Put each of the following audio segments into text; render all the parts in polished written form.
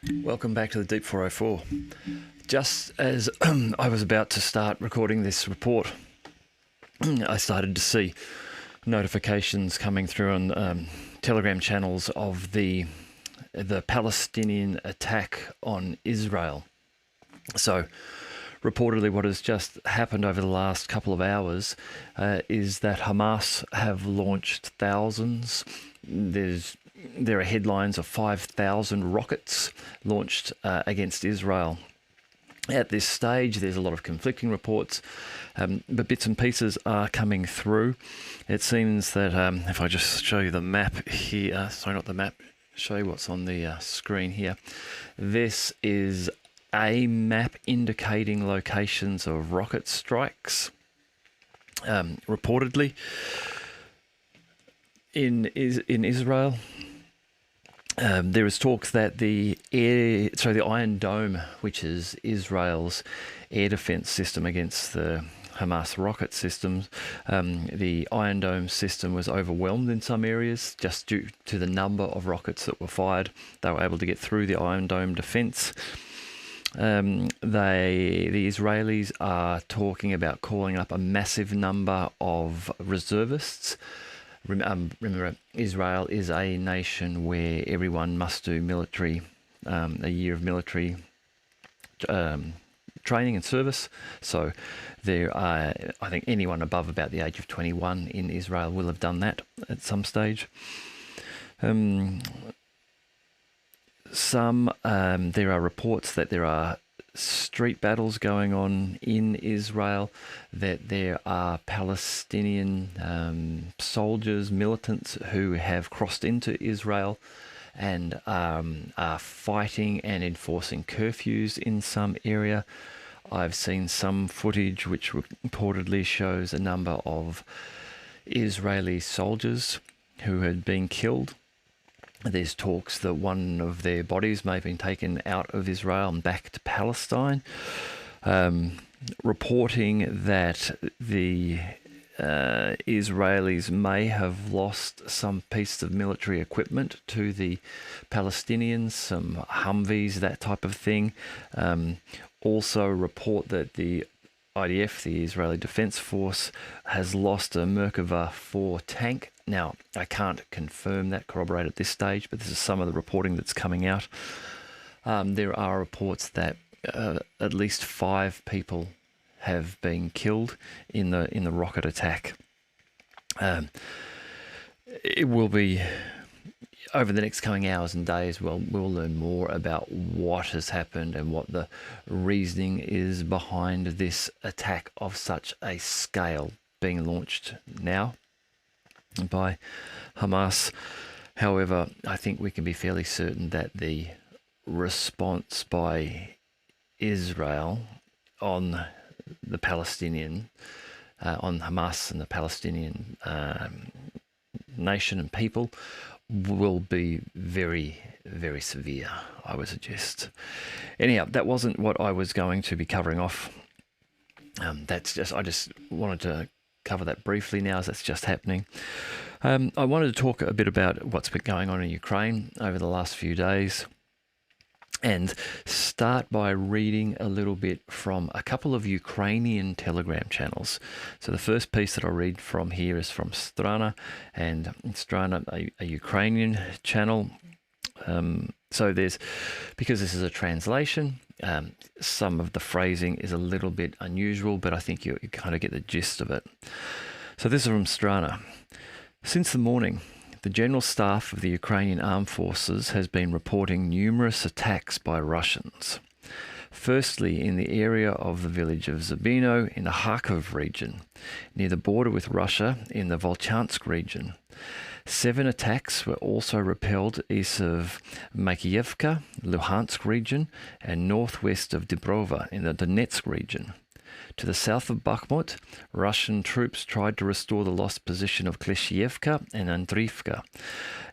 Welcome back to the Deep 404. Just as I was about to start recording this report, I started to see notifications coming through on Telegram channels of the Palestinian attack on Israel. So, reportedly, what has just happened over the last couple of hours is that Hamas have launched thousands. There are headlines of 5,000 rockets launched against Israel. At this stage, there's a lot of conflicting reports, but bits and pieces are coming through. It seems that if I just show you the map here, sorry, not the map, show you what's on the screen here. This is a map indicating locations of rocket strikes. Reportedly, in Israel, there is talk that the Iron Dome, which is Israel's air defense system against the Hamas rocket systems, the Iron Dome system was overwhelmed in some areas just due to the number of rockets that were fired. They were able to get through the Iron Dome defense. The Israelis are talking about calling up a massive number of reservists. Remember, Israel is a nation where everyone must do military, a year of military training and service. So there are, I think anyone above about the age of 21 in Israel will have done that at some stage. There are reports that there are street battles going on in Israel, that there are Palestinian soldiers, militants who have crossed into Israel and are fighting and enforcing curfews in some area. I've seen some footage which reportedly shows a number of Israeli soldiers who had been killed. There's talks that one of their bodies may have been taken out of Israel and back to Palestine, reporting that the Israelis may have lost some piece of military equipment to the Palestinians, some Humvees, that type of thing. Also report that the IDF, the Israeli Defense Force, has lost a Merkava 4 tank. Now, I can't confirm that, corroborate at this stage, but this is some of the reporting that's coming out. There are reports that at least 5 people have been killed in the rocket attack. It will be over the next coming hours and days. We'll learn more about what has happened and what the reasoning is behind this attack of such a scale being launched now by Hamas. However, I think we can be fairly certain that the response by Israel on the Palestinian, on Hamas and the Palestinian nation and people will be very, very severe, I would suggest. Anyhow, that wasn't what I was going to be covering off. I just wanted to cover that briefly now, as that's just happening. I wanted to talk a bit about what's been going on in Ukraine over the last few days, and start by reading a little bit from a couple of Ukrainian Telegram channels. So the first piece that I'll read from here is from Strana, and Strana, a Ukrainian channel. So because this is a translation, some of the phrasing is a little bit unusual, but I think you kind of get the gist of it. So this is from Strana. Since the morning, the General Staff of the Ukrainian Armed Forces has been reporting numerous attacks by Russians. Firstly, in the area of the village of Zybino in the Kharkov region, near the border with Russia in the Volchansk region. 7 attacks were also repelled east of Makeyevka, Luhansk region, and northwest of Dibrova in the Donetsk region. To the south of Bakhmut, Russian troops tried to restore the lost position of Kleshcheevka and Andreevka,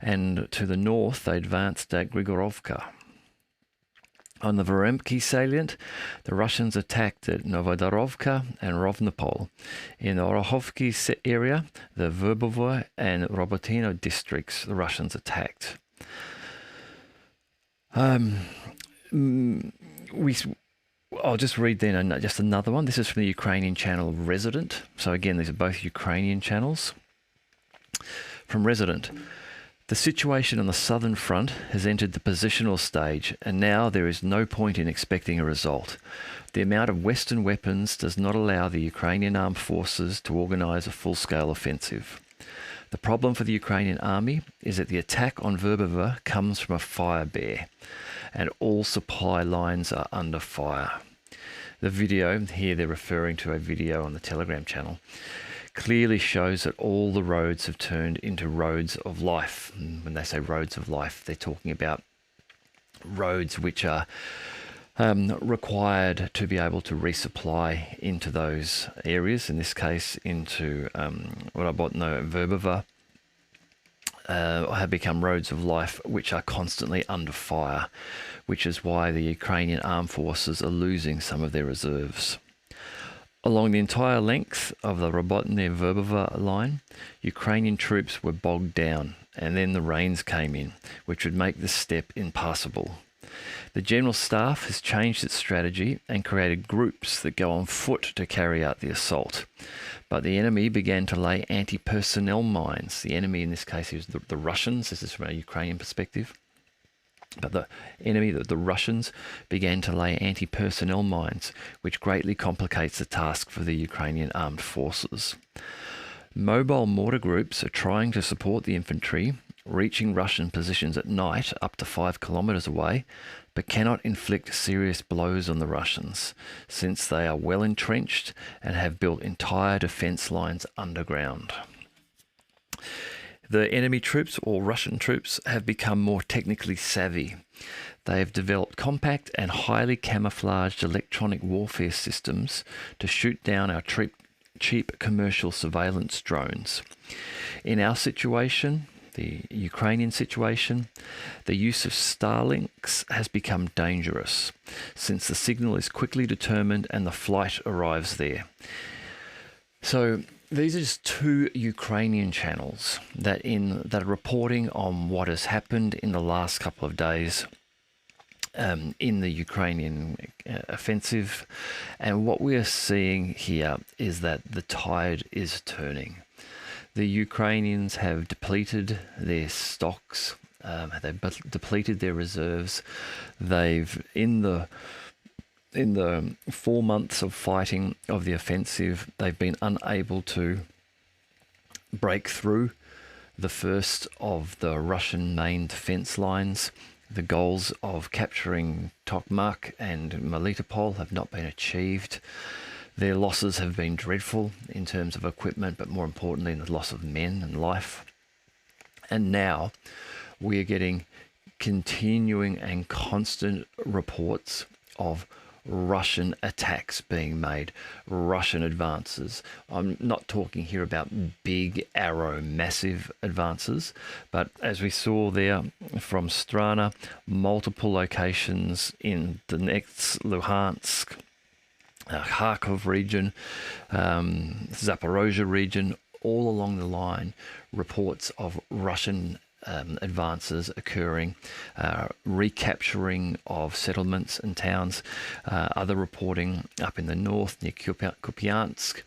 and to the north they advanced at Grigorovka. On the Vremevsky salient, the Russians attacked at Novodarovka and Rovnopol. In the Orekhovsky area, the Verbovoy and Rabotino districts, the Russians attacked. We I'll just read then just another one. This is from the Ukrainian channel Resident. So again, these are both Ukrainian channels. From Resident, the situation on the southern front has entered the positional stage, and now there is no point in expecting a result. The amount of Western weapons does not allow the Ukrainian Armed Forces to organize a full-scale offensive. The problem for the Ukrainian army is that the attack on Verbovoy comes from a fire bear, and all supply lines are under fire. The video, here they're referring to a video on the Telegram channel, clearly shows that all the roads have turned into roads of life. And when they say roads of life, they're talking about roads which are required to be able to resupply into those areas, in this case into Rabotino and Verbovoy, have become roads of life which are constantly under fire, which is why the Ukrainian Armed Forces are losing some of their reserves. Along the entire length of the Rabotino-Verbovoy line, Ukrainian troops were bogged down, and then the rains came in, which would make this step impassable. The General Staff has changed its strategy and created groups that go on foot to carry out the assault. But the enemy began to lay anti-personnel mines. The enemy in this case is the Russians. This is from a Ukrainian perspective. But the enemy, the Russians, began to lay anti-personnel mines, which greatly complicates the task for the Ukrainian Armed Forces. Mobile mortar groups are trying to support the infantry, reaching Russian positions at night up to 5 kilometers away, but cannot inflict serious blows on the Russians, since they are well entrenched and have built entire defense lines underground. The enemy troops, or Russian troops, have become more technically savvy. They have developed compact and highly camouflaged electronic warfare systems to shoot down our cheap commercial surveillance drones. In our situation, the Ukrainian situation, the use of Starlinks has become dangerous, since the signal is quickly determined and the flight arrives there. So these are just two Ukrainian channels that are reporting on what has happened in the last couple of days in the Ukrainian offensive. And what we are seeing here is that the tide is turning. The Ukrainians have depleted their stocks, they've depleted their reserves. They've, in the 4 months of fighting of the offensive, they've been unable to break through the first of the Russian main defense lines. The goals of capturing Tokmak and Melitopol have not been achieved. Their losses have been dreadful in terms of equipment, but more importantly, the loss of men and life. And now we are getting continuing and constant reports of Russian attacks being made, Russian advances. I'm not talking here about big arrow, massive advances, but as we saw there from Strana, multiple locations in Donetsk, Luhansk, Kharkov region, Zaporozhye region, all along the line, reports of Russian advances occurring, recapturing of settlements and towns, other reporting up in the north near Kupiansk,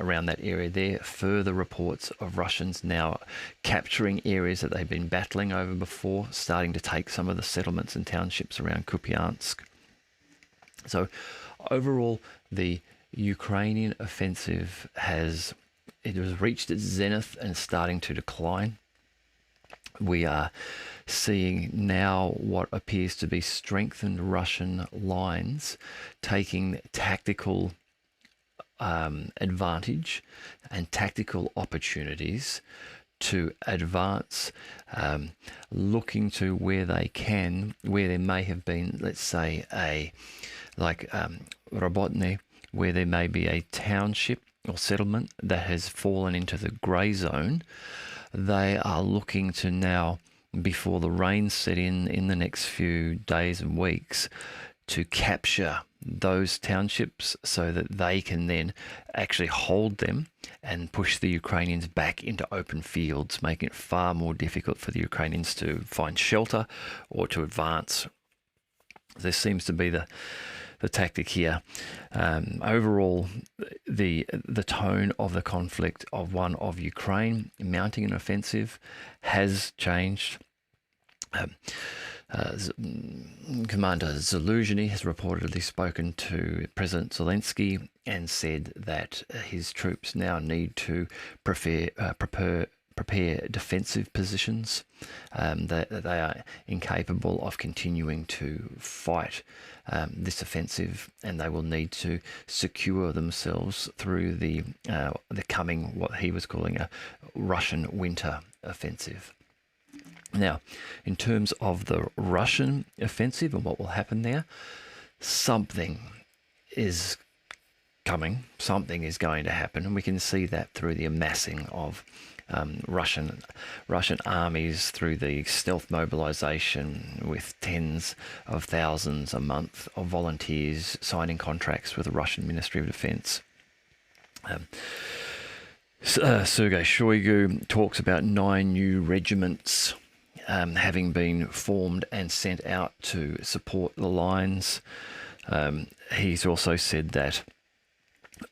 around that area there, further reports of Russians now capturing areas that they've been battling over before, starting to take some of the settlements and townships around Kupiansk. So overall, the Ukrainian offensive has reached its zenith and starting to decline. We are seeing now what appears to be strengthened Russian lines taking tactical advantage and tactical opportunities to advance, looking to where they can, where there may have been, let's say, Rabotny, where there may be a township or settlement that has fallen into the grey zone. They are looking to now, before the rains set in the next few days and weeks, to capture those townships so that they can then actually hold them and push the Ukrainians back into open fields, making it far more difficult for the Ukrainians to find shelter or to advance. This seems to be the tactic here. Overall, the tone of the conflict of Ukraine mounting an offensive has changed. Commander Zaluzhny has reportedly spoken to President Zelensky and said that his troops now need to prepare defensive positions, that they are incapable of continuing to fight this offensive, and they will need to secure themselves through the coming, what he was calling, a Russian winter offensive. Now, in terms of the Russian offensive and what will happen there, something is coming, something is going to happen, and we can see that through the amassing of Russian armies, through the stealth mobilization with tens of thousands a month of volunteers signing contracts with the Russian Ministry of Defense. Sergei Shoigu talks about 9 new regiments having been formed and sent out to support the lines. He's also said that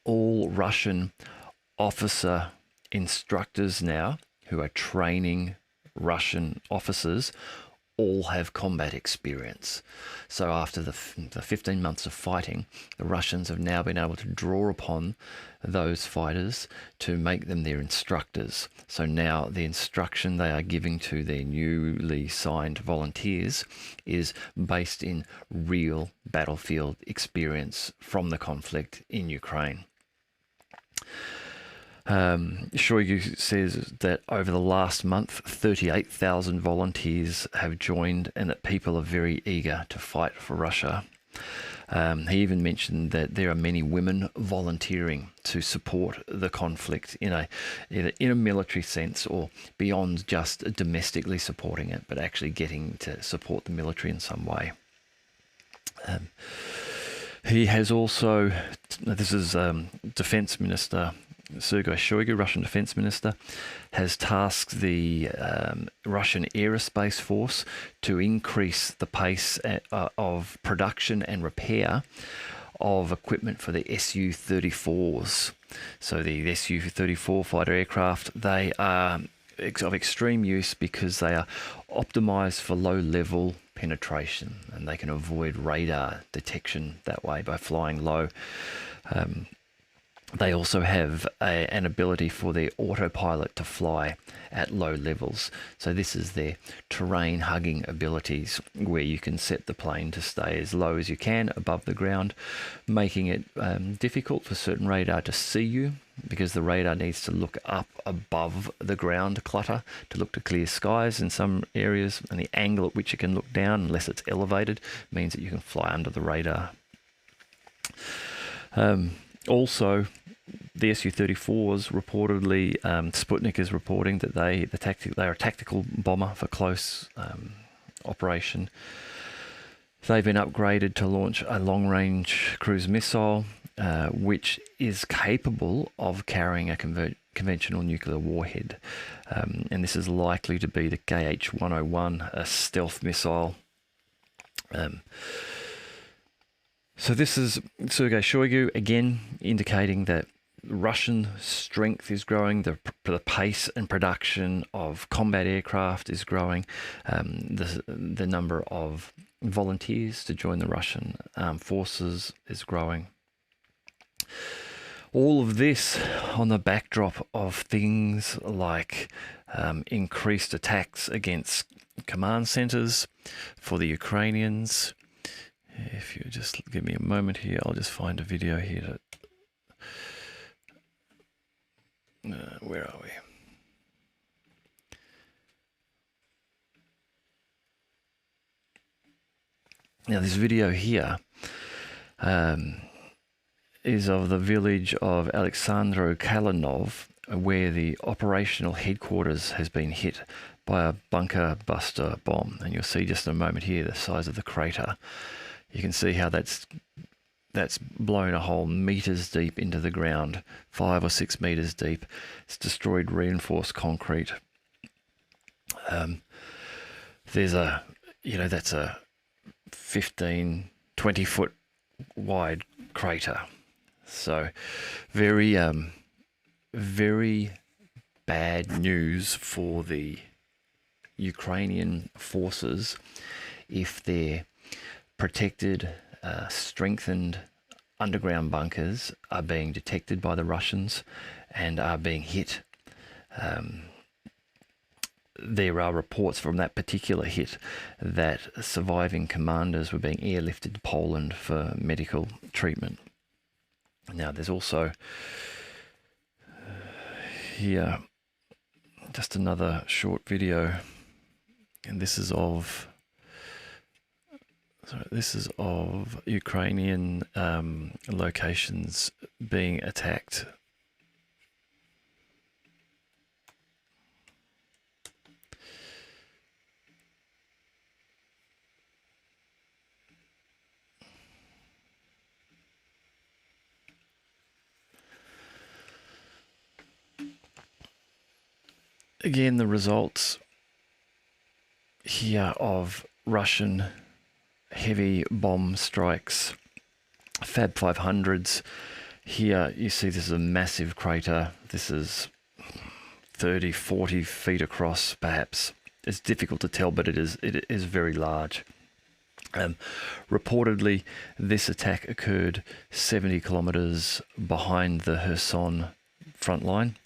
all Russian officer instructors now who are training Russian officers all have combat experience. So after the 15 months of fighting, the Russians have now been able to draw upon those fighters to make them their instructors. So now the instruction they are giving to their newly signed volunteers is based in real battlefield experience from the conflict in Ukraine. Shoigu says that over the last month, 38,000 volunteers have joined and that people are very eager to fight for Russia. He even mentioned that there are many women volunteering to support the conflict either in a military sense or beyond just domestically supporting it, but actually getting to support the military in some way. He has also, this is Defense Minister Sergei Shoigu, Russian Defense Minister, has tasked the Russian Aerospace Force to increase the pace of production and repair of equipment for the Su-34s. So the Su-34 fighter aircraft, they are of extreme use because they are optimized for low-level penetration and they can avoid radar detection that way by flying low. They also have an ability for their autopilot to fly at low levels. So this is their terrain hugging abilities, where you can set the plane to stay as low as you can above the ground, making it difficult for certain radar to see you, because the radar needs to look up above the ground clutter to look to clear skies in some areas, and the angle at which it can look down, unless it's elevated, means that you can fly under the radar. Also, the Su-34s reportedly, Sputnik is reporting that they are a tactical bomber for close operation. They've been upgraded to launch a long-range cruise missile, which is capable of carrying a conventional nuclear warhead. And this is likely to be the KH-101, a stealth missile. So this is Sergei Shoigu, again, indicating that Russian strength is growing, the pace and production of combat aircraft is growing, the number of volunteers to join the Russian armed forces is growing. All of this on the backdrop of things like increased attacks against command centers for the Ukrainians. If you just give me a moment here, I'll just find a video here. Where are we? Now, this video here is of the village of Alexandro Kalinov, where the operational headquarters has been hit by a bunker buster bomb. And you'll see just in a moment here the size of the crater. You can see how that's that's blown a hole meters deep into the ground, 5 or 6 meters deep. It's destroyed reinforced concrete. There's a, that's a 15, 20 foot wide crater. So very, very bad news for the Ukrainian forces if their protected, strengthened underground bunkers are being detected by the Russians and are being hit. There are reports from that particular hit that surviving commanders were being airlifted to Poland for medical treatment. Now, there's also here just another short video, and this is of Ukrainian locations being attacked. Again, the results here of Russian heavy bomb strikes, Fab 500s. Here you see this is a massive crater. This is 30, 40 feet across, perhaps. It's difficult to tell, but it is very large. Reportedly, this attack occurred 70 kilometers behind the Kherson front line.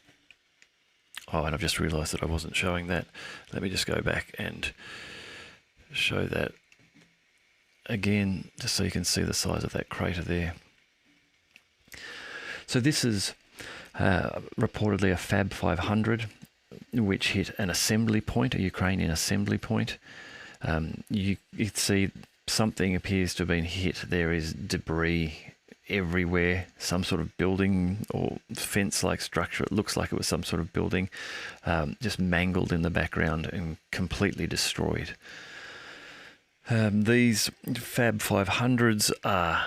Oh, and I've just realized that I wasn't showing that. Let me just go back and show that again, just so you can see the size of that crater there. So this is reportedly a Fab 500, which hit an assembly point, a Ukrainian assembly point. You see something appears to have been hit. There is debris everywhere, some sort of building or fence-like structure. It looks like it was some sort of building, just mangled in the background and completely destroyed. These Fab 500s are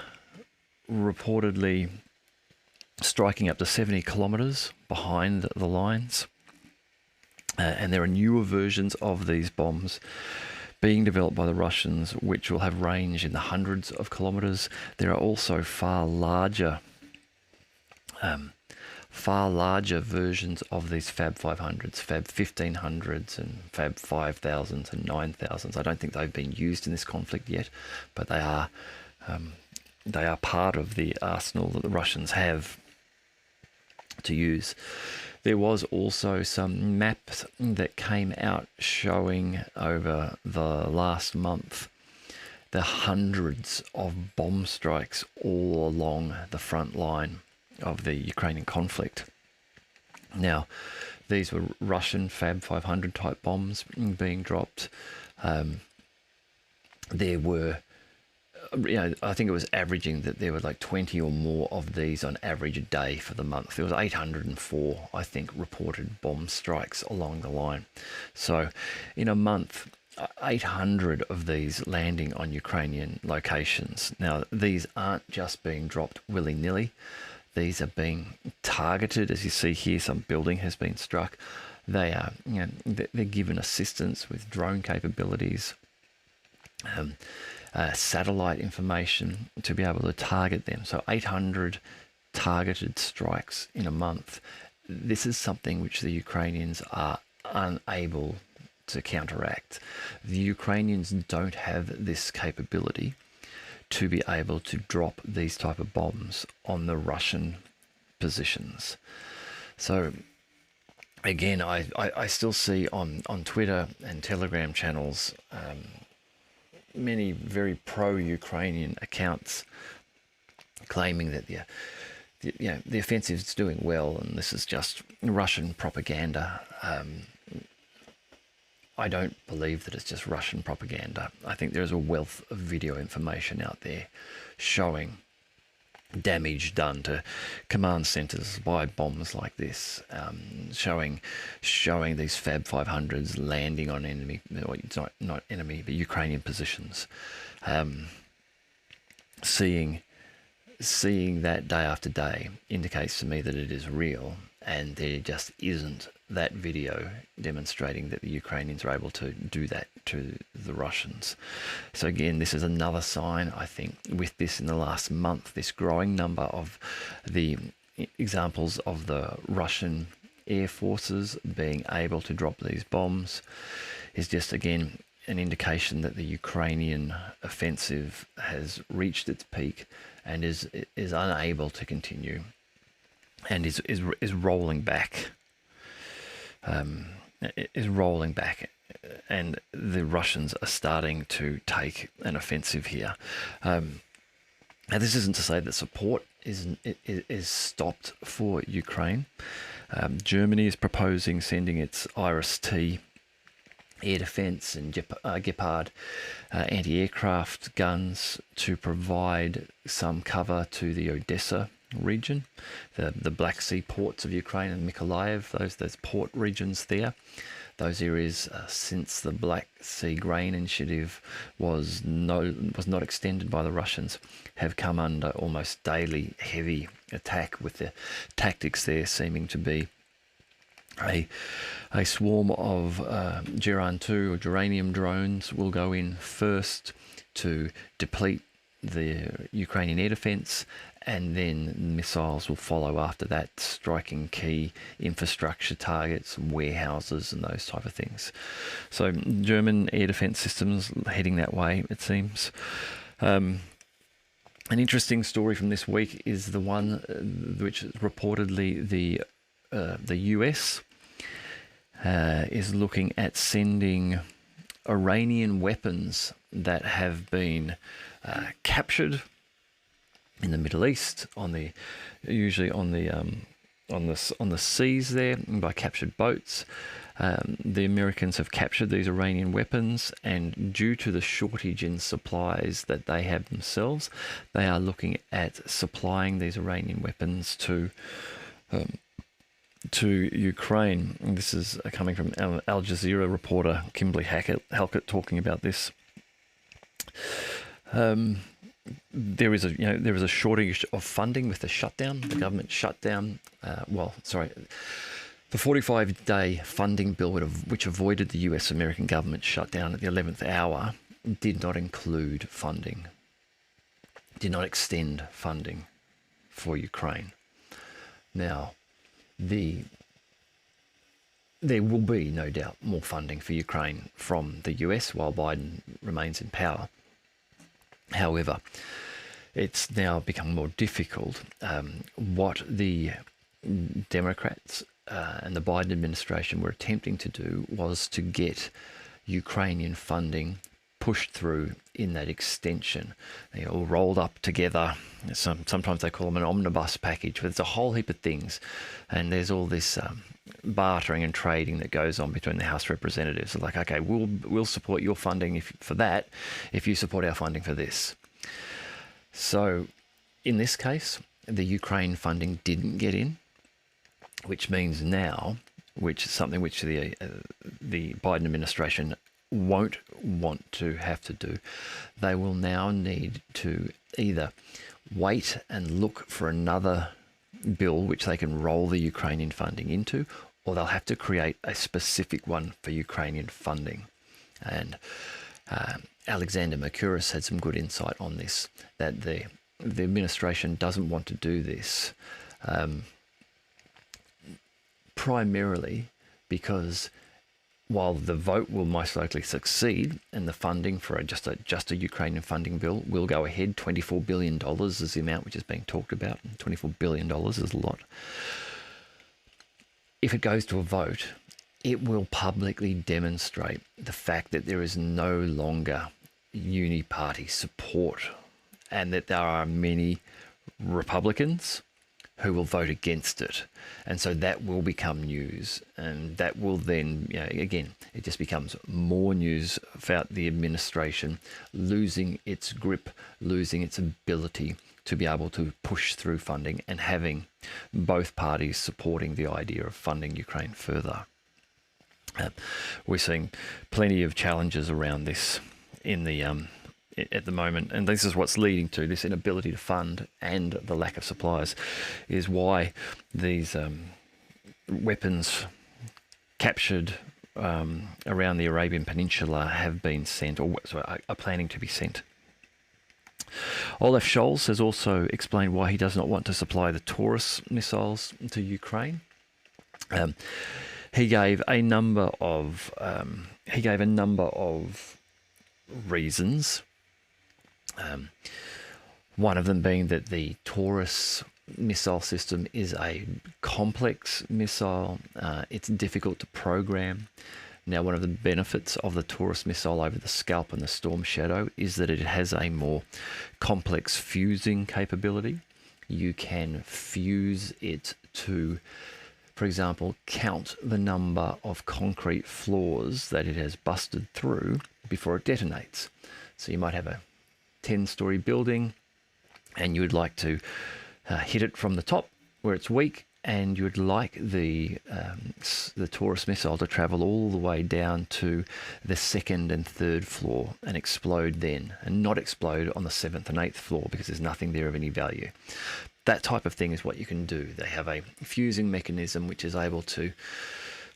reportedly striking up to 70 kilometers behind the lines, and there are newer versions of these bombs being developed by the Russians, which will have range in the hundreds of kilometers. There are also far larger versions of these Fab 500s, Fab 1500s and Fab 5000s and 9000s. I don't think they've been used in this conflict yet, but they are part of the arsenal that the Russians have to use. There was also some maps that came out showing over the last month the hundreds of bomb strikes all along the front line of the Ukrainian conflict. Now, these were Russian Fab 500 type bombs being dropped. There were, I think it was averaging that there were like 20 or more of these on average a day for the month. There was 804, I think, reported bomb strikes along the line. So in a month, 800 of these landing on Ukrainian locations. Now, these aren't just being dropped willy-nilly. These are being targeted. As you see here, some building has been struck. They are, they're given assistance with drone capabilities, satellite information to be able to target them. So 800 targeted strikes in a month. This is something which the Ukrainians are unable to counteract. The Ukrainians don't have this capability to be able to drop these type of bombs on the Russian positions. So again, I still see on Twitter and Telegram channels many very pro-Ukrainian accounts claiming that the offensive is doing well and this is just Russian propaganda. I don't believe that it's just Russian propaganda. I think there's a wealth of video information out there showing damage done to command centers by bombs like this, showing these Fab 500s landing on enemy, it's not enemy, but Ukrainian positions, seeing seeing that day after day indicates to me that it is real, and there just isn't that video demonstrating that the Ukrainians are able to do that to the Russians. So again, this is another sign, I think, with this in the last month, this growing number of the examples of the Russian air forces being able to drop these bombs is just, again, an indication that the Ukrainian offensive has reached its peak and is unable to continue, and is rolling back. Is rolling back, and the Russians are starting to take an offensive here. And this isn't to say that support is stopped for Ukraine. Germany is proposing sending its Iris-T air defense and Gepard anti-aircraft guns to provide some cover to the Odessa region, the Black Sea ports of Ukraine and Mykolaiv, those port regions there. Those areas, since the Black Sea Grain Initiative was not extended by the Russians, have come under almost daily heavy attack, with the tactics there seeming to be a swarm of Geran-2 or geranium drones will go in first to deplete the Ukrainian air defense, and then missiles will follow after that, striking key infrastructure targets, warehouses and those type of things. So German air defense systems heading that way, it seems. An interesting story from this week is the one which reportedly the US is looking at sending Iranian weapons that have been captured in the Middle East, usually on the seas there by captured boats. The Americans have captured these Iranian weapons, and due to the shortage in supplies that they have themselves, they are looking at supplying these Iranian weapons to Ukraine. And this is coming from Al Jazeera reporter Kimberly Halkett talking about this. There is a shortage of funding with the shutdown, the government shutdown. The 45-day funding bill, which avoided the US-American government shutdown at the 11th hour, did not include funding, did not extend funding for Ukraine. Now, there will be, no doubt, more funding for Ukraine from the US while Biden remains in power. However, it's now become more difficult. What the Democrats and the Biden administration were attempting to do was to get Ukrainian funding pushed through in that extension. They all rolled up together. Sometimes they call them an omnibus package, but it's a whole heap of things. And there's all this bartering and trading that goes on between the House representatives. It's like, okay, we'll support your funding for that if you support our funding for this. So in this case, the Ukraine funding didn't get in, which means now, which is something which the Biden administration won't want to have to do, they will now need to either wait and look for another bill which they can roll the Ukrainian funding into, or they'll have to create a specific one for Ukrainian funding. And Alexander Mercouris had some good insight on this, that the administration doesn't want to do this primarily because while the vote will most likely succeed and the funding for just a Ukrainian funding bill will go ahead, $24 billion is the amount which is being talked about. $24 billion is a lot. If it goes to a vote, it will publicly demonstrate the fact that there is no longer uni-party support and that there are many Republicans who will vote against it. And so that will become news, and that will then, again, it just becomes more news about the administration losing its grip, losing its ability to be able to push through funding, and having both parties supporting the idea of funding Ukraine further. We're seeing plenty of challenges around this in the at the moment, and this is what's leading to this inability to fund and the lack of supplies, is why these weapons captured around the Arabian Peninsula have been sent, or are planning to be sent. Olaf Scholz has also explained why he does not want to supply the Taurus missiles to Ukraine. He gave a number of reasons. One of them being that the Taurus missile system is a complex missile. It's difficult to program. Now, one of the benefits of the Taurus missile over the Scalp and the Storm Shadow is that it has a more complex fusing capability. You can fuse it to, for example, count the number of concrete floors that it has busted through before it detonates. So you might have a 10-story building and you would like to hit it from the top where it's weak, and you would like the Taurus missile to travel all the way down to the second and third floor and explode then, and not explode on the seventh and eighth floor because there's nothing there of any value. That type of thing is what you can do. They have a fusing mechanism which is able to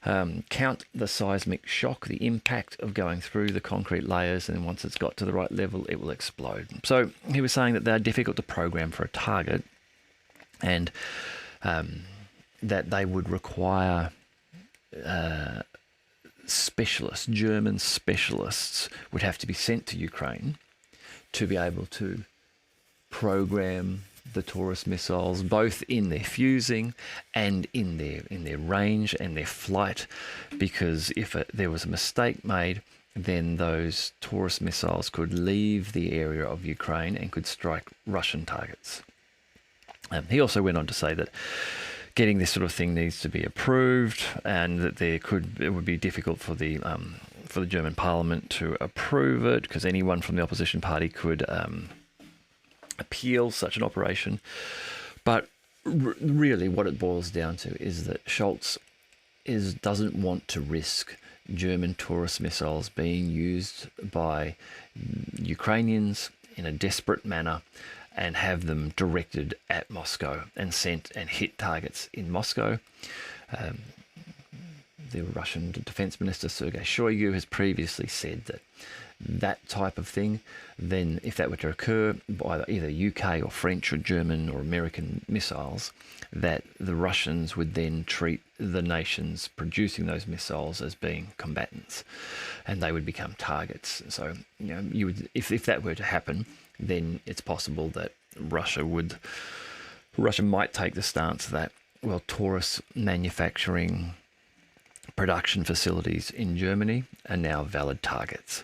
count the seismic shock, the impact of going through the concrete layers, and then once it's got to the right level, it will explode. So he was saying that they're difficult to program for a target, and that they would require specialists, German specialists would have to be sent to Ukraine to be able to program the Taurus missiles, both in their fusing and in their range and their flight, because if there was a mistake made, then those Taurus missiles could leave the area of Ukraine and could strike Russian targets. He also went on to say that getting this sort of thing needs to be approved, and that it would be difficult for the German Parliament to approve it, because anyone from the opposition party could appeal such an operation. But really, what it boils down to is that Scholz doesn't want to risk German Taurus missiles being used by Ukrainians in a desperate manner, and have them directed at Moscow and sent and hit targets in Moscow. The Russian Defense Minister Sergei Shoigu has previously said that that type of thing, then if that were to occur by either UK or French or German or American missiles, that the Russians would then treat the nations producing those missiles as being combatants, and they would become targets. So, you would, if that were to happen, then it's possible that Russia might take the stance that, well, Taurus manufacturing production facilities in Germany are now valid targets.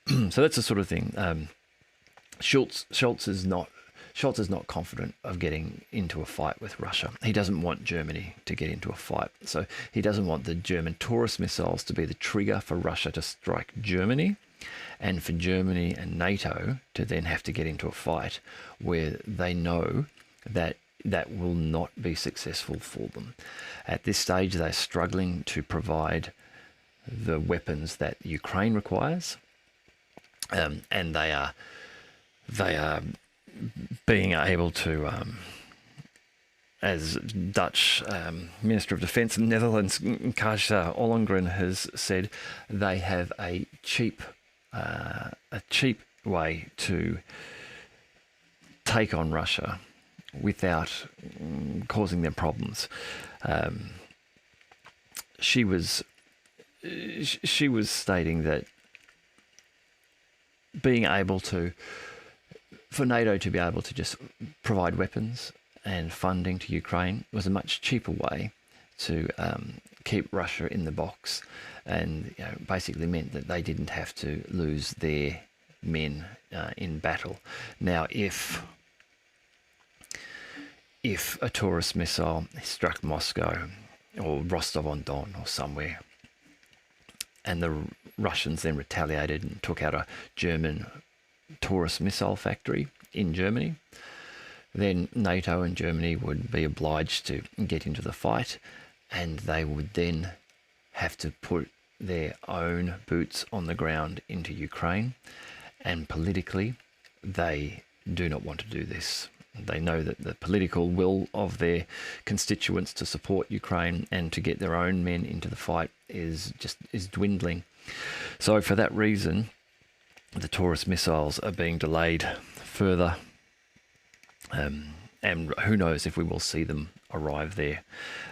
So that's the sort of thing. Scholz is not confident of getting into a fight with Russia. He doesn't want Germany to get into a fight. So he doesn't want the German Taurus missiles to be the trigger for Russia to strike Germany, and for Germany and NATO to then have to get into a fight where they know that that will not be successful for them. At this stage, they're struggling to provide the weapons that Ukraine requires, and they are being able to, as Dutch Minister of Defence in the Netherlands, Kajsa Ollongren, has said, they have a cheap way to take on Russia without causing them problems. She was stating that for NATO to be able to just provide weapons and funding to Ukraine was a much cheaper way to keep Russia in the box, and basically meant that they didn't have to lose their men in battle. Now, if a Taurus missile struck Moscow or Rostov-on-Don or somewhere, and the Russians then retaliated and took out a German Taurus missile factory in Germany, then NATO and Germany would be obliged to get into the fight, and they would then have to put their own boots on the ground into Ukraine, and politically, they do not want to do this. They know that the political will of their constituents to support Ukraine and to get their own men into the fight is dwindling. So for that reason, the Taurus missiles are being delayed further, and who knows if we will see them arrive there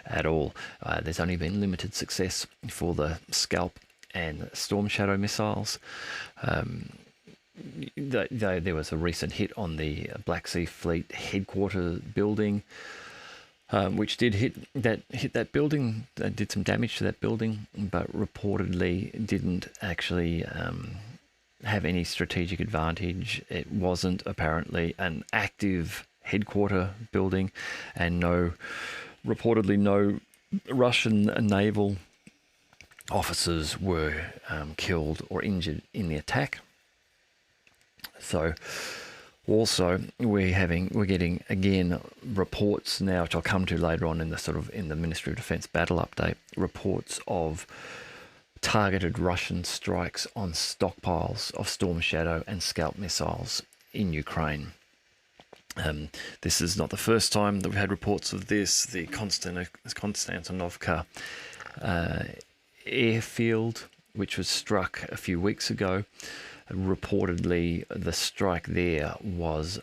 at all. There's only been limited success for the Scalp and Storm Shadow missiles. There was a recent hit on the Black Sea Fleet headquarters building, which did hit that building, did some damage to that building, but reportedly didn't actually have any strategic advantage. It wasn't apparently an active headquarter building, and reportedly no Russian naval officers were killed or injured in the attack. So also we're getting again reports now, which I'll come to later on in the Ministry of Defence battle update, reports of targeted Russian strikes on stockpiles of Storm Shadow and Scalp missiles in Ukraine. This is not the first time that we've had reports of this. The Konstantinovka airfield, which was struck a few weeks ago, reportedly the strike there was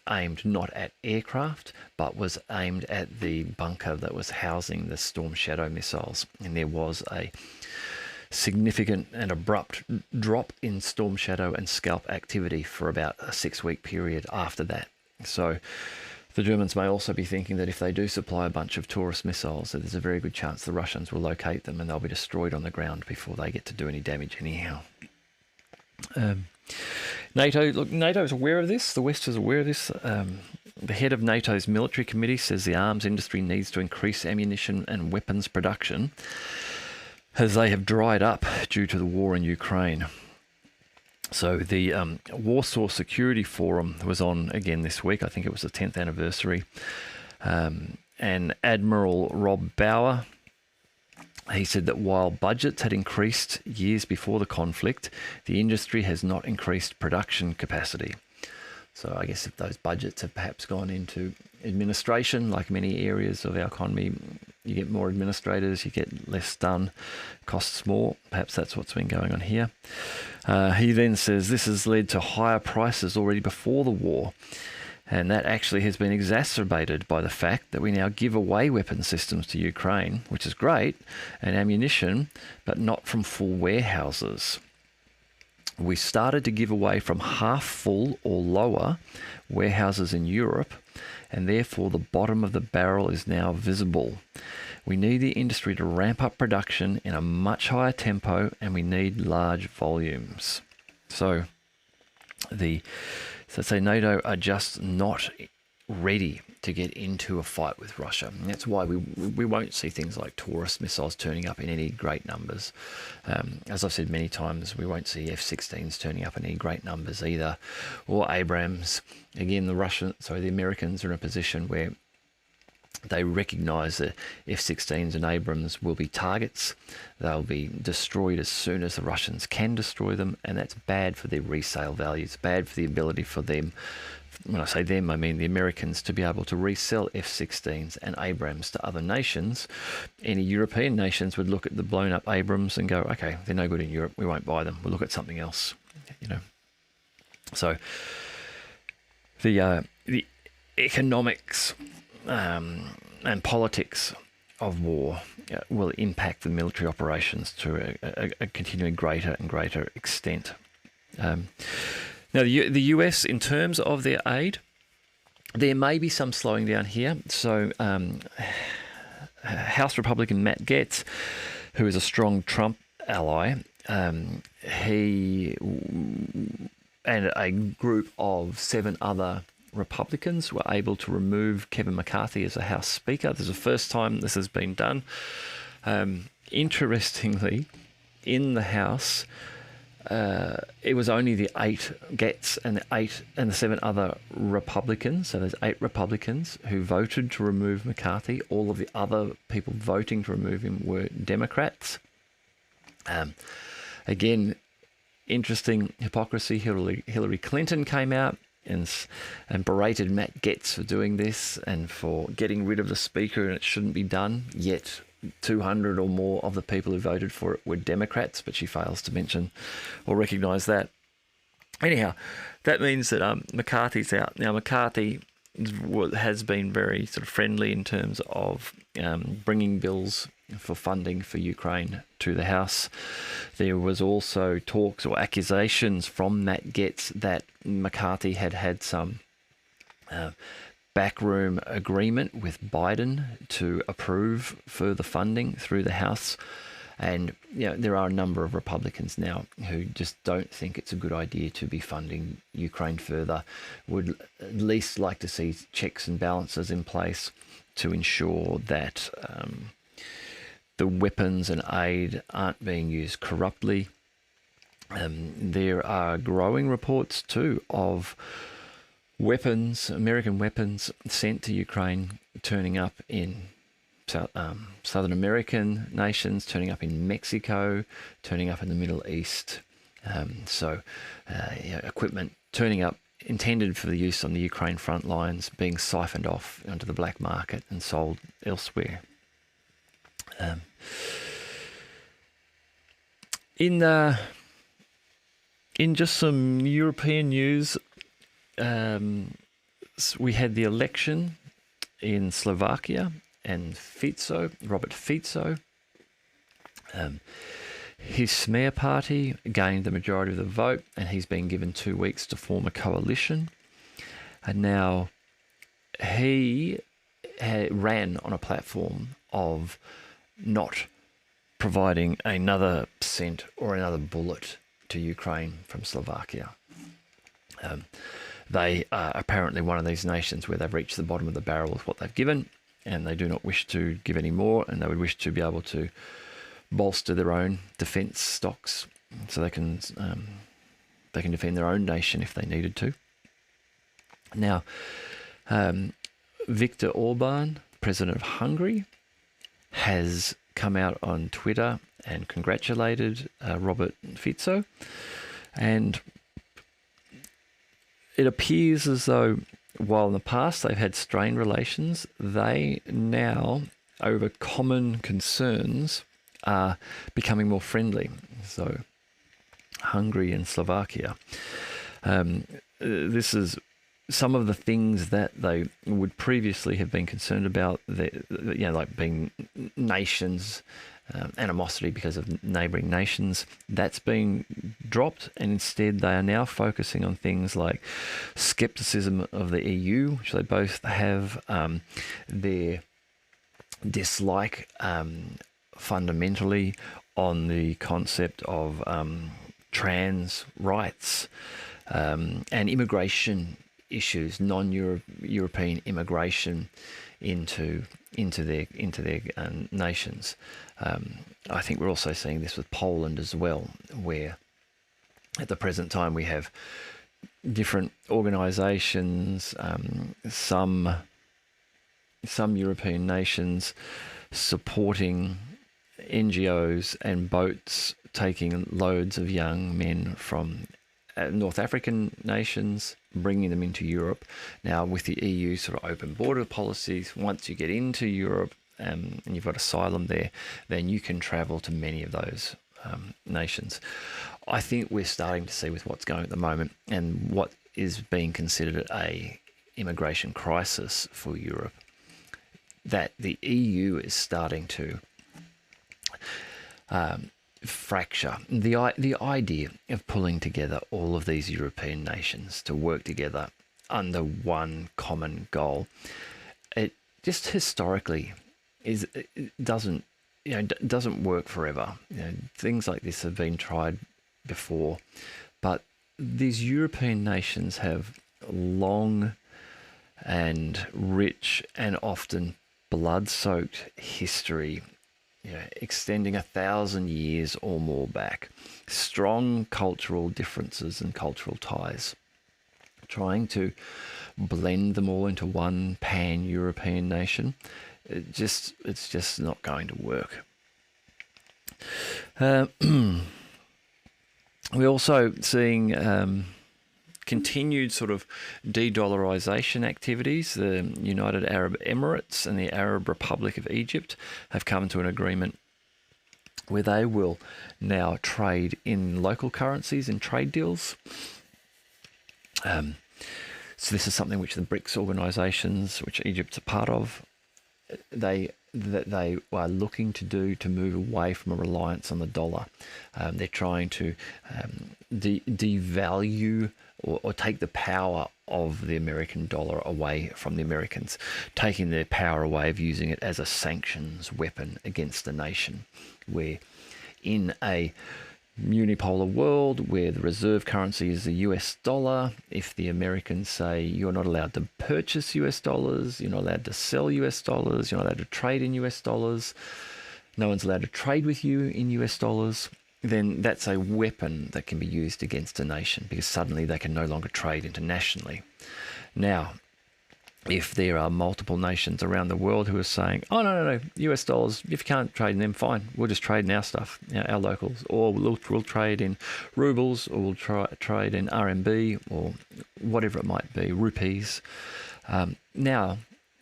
aimed not at aircraft, but was aimed at the bunker that was housing the Storm Shadow missiles. And there was a significant and abrupt drop in Storm Shadow and Scalp activity for about a 6-week period after that. So the Germans may also be thinking that if they do supply a bunch of Taurus missiles, that there's a very good chance the Russians will locate them and they'll be destroyed on the ground before they get to do any damage anyhow. NATO is aware of this. The West is aware of this. The head of NATO's military committee says the arms industry needs to increase ammunition and weapons production as they have dried up due to the war in Ukraine. So the Warsaw Security Forum was on again this week. I think it was the 10th anniversary. And Admiral Rob Bauer, he said that while budgets had increased years before the conflict, the industry has not increased production capacity. So I guess if those budgets have perhaps gone into administration, like many areas of our economy, you get more administrators, you get less done, costs more. Perhaps that's what's been going on here. He then says this has led to higher prices already before the war. And that actually has been exacerbated by the fact that we now give away weapon systems to Ukraine, which is great, and ammunition, but not from full warehouses. We started to give away from half full or lower warehouses in Europe, and therefore the bottom of the barrel is now visible. We need the industry to ramp up production in a much higher tempo, and we need large volumes. So NATO are just not ready to get into a fight with Russia. And that's why we won't see things like Taurus missiles turning up in any great numbers. As I've said many times, we won't see F-16s turning up in any great numbers either, or Abrams. Again, the Americans are in a position where they recognise that F-16s and Abrams will be targets. They'll be destroyed as soon as the Russians can destroy them, and that's bad for their resale value. It's bad for the ability for them, when I say them, I mean the Americans, to be able to resell F-16s and Abrams to other nations. Any European nations would look at the blown-up Abrams and go, okay, they're no good in Europe, we won't buy them, we'll look at something else, So the economics and politics of war will impact the military operations to a continuing greater and greater extent. Now, the US, in terms of their aid, there may be some slowing down here. So House Republican Matt Gaetz, who is a strong Trump ally, he and a group of 7 other Republicans were able to remove Kevin McCarthy as a House Speaker. This is the first time this has been done. Interestingly, in the House, it was only the 8 Gaetz and the 7 other Republicans. So there's 8 Republicans who voted to remove McCarthy. All of the other people voting to remove him were Democrats. Again, interesting hypocrisy. Hillary Clinton came out and berated Matt Gaetz for doing this and for getting rid of the speaker, and it shouldn't be done. Yet 200 or more of the people who voted for it were Democrats, but she fails to mention or recognise that. Anyhow, that means that McCarthy's out. Now, McCarthy has been very sort of friendly in terms of bringing bills for funding for Ukraine to the House. There was also talks or accusations from Matt Gaetz that McCarthy had some backroom agreement with Biden to approve further funding through the House. And there are a number of Republicans now who just don't think it's a good idea to be funding Ukraine further, would at least like to see checks and balances in place to ensure that the weapons and aid aren't being used corruptly. There are growing reports too of weapons, American weapons sent to Ukraine turning up in Southern American nations, turning up in Mexico, turning up in the Middle East. Equipment turning up intended for the use on the Ukraine front lines being siphoned off onto the black market and sold elsewhere. In just some European news, we had the election in Slovakia, and Robert Fico, his Smer party gained the majority of the vote, and he's been given 2 weeks to form a coalition. And now he ran on a platform of not providing another cent or another bullet to Ukraine from Slovakia. They are apparently one of these nations where they've reached the bottom of the barrel with what they've given, and they do not wish to give any more, and they would wish to be able to bolster their own defence stocks so they can defend their own nation if they needed to. Now, Viktor Orban, president of Hungary, has come out on Twitter and congratulated Robert Fico, and it appears as though while in the past they've had strained relations, they now, over common concerns, are becoming more friendly. So Hungary and Slovakia. This is some of the things that they would previously have been concerned about, like being nations, animosity because of neighbouring nations. That's been dropped, and instead they are now focusing on things like scepticism of the EU, which they both have, their dislike fundamentally on the concept of trans rights and immigration issues, non-European immigration into their nations. I think we're also seeing this with Poland as well, where at the present time we have different organisations, some European nations supporting NGOs and boats taking loads of young men from North African nations, bringing them into Europe. Now, with the EU sort of open border policies, once you get into Europe and you've got asylum there, then you can travel to many of those nations. I think we're starting to see with what's going on at the moment and what is being considered a immigration crisis for Europe, that the EU is starting to fracture. The idea of pulling together all of these European nations to work together under one common goal, it just historically doesn't work forever. Things like this have been tried before, but these European nations have long and rich and often blood-soaked history, extending 1,000 years or more back. Strong cultural differences and cultural ties. Trying to blend them all into one pan-European nation, it's just not going to work. We're also seeing continued sort of de-dollarization activities. The United Arab Emirates and the Arab Republic of Egypt have come to an agreement where they will now trade in local currencies in trade deals. So this is something which the BRICS organisations, which Egypt's a part of, they are looking to do to move away from a reliance on the dollar. They're trying to devalue or take the power of the American dollar away from the Americans, taking their power away of using it as a sanctions weapon against the nation, where in a unipolar world where the reserve currency is the US dollar, if the Americans say you're not allowed to purchase US dollars, you're not allowed to sell US dollars, you're not allowed to trade in US dollars, no one's allowed to trade with you in US dollars, then that's a weapon that can be used against a nation, because suddenly they can no longer trade internationally. Now, if there are multiple nations around the world who are saying, oh, no, US dollars, if you can't trade in them, fine, we'll just trade in our stuff, our locals, or we'll trade in rubles, or we'll trade in RMB, or whatever it might be, rupees. Now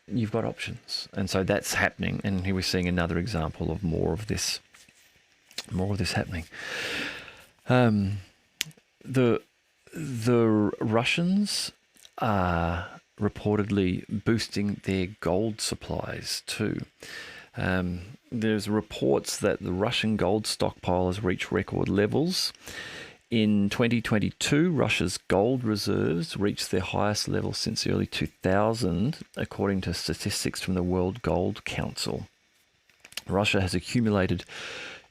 you've got options. And so that's happening. And here we're seeing another example of more of this happening. The Russians are reportedly boosting their gold supplies too. There's reports that the Russian gold stockpile has reached record levels. In 2022, Russia's gold reserves reached their highest level since the early 2000s, according to statistics from the World Gold Council. Russia has accumulated